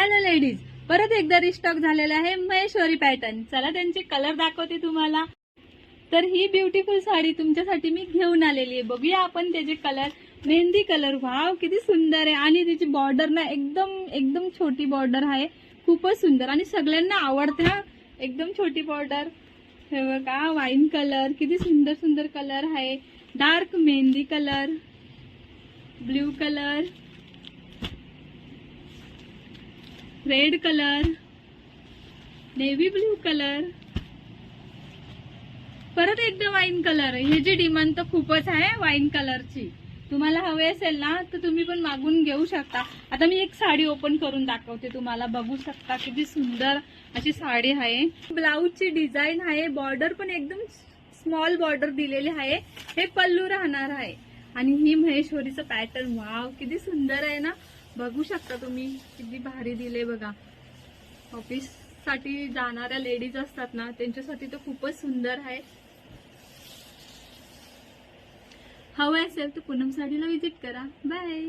Hello ladies, परत एकदा restock झालेला आहे महेश्वरी पॅटर्न. चला त्यांचे कलर दाखवते तुम्हाला. तर ही ब्युटिफुल साडी तुमच्यासाठी मी घेऊन आलेली आहे. बघूया आपण त्याचे कलर. मेहंदी कलर, वाव किती सुंदर आहे. आणि त्याची बॉर्डर ना एकदम एकदम छोटी बॉर्डर आहे, खूपच सुंदर आणि सगळ्यांना आवडते हा. एकदम छोटी बॉर्डर. हे बघा, वाईन कलर, किती सुंदर सुंदर कलर आहे. Dark mehndi colour, blue colour, red colour, navy blue colour, परत एकदा वाईन कलर. ह्याची डिमांड तर खूपच आहे वाईन कलरची. तुम्हाला हवे असेल ना तर तुम्ही पण मागून घेऊ शकता. आता मी एक साडी ओपन करून दाखवते तुम्हाला. बघू शकता किती सुंदर अशी साडी आहे. ब्लाऊजची डिझाईन आहे, बॉर्डर पण एकदम स्मॉल बॉर्डर दिलेली आहे. हे पल्लू राहणार आहे. आणि ही महेश्वरीचं पॅटर्न, वाव किती सुंदर आहे ना. बघू शकता तुम्ही, किती भारी दिले बघा. ऑफिस साठी जाणाऱ्या लेडीज असतात ना, त्यांच्यासाठी तर खूपच सुंदर आहे. हवे असेल तर पूनम साडीला व्हिजिट करा. बाय.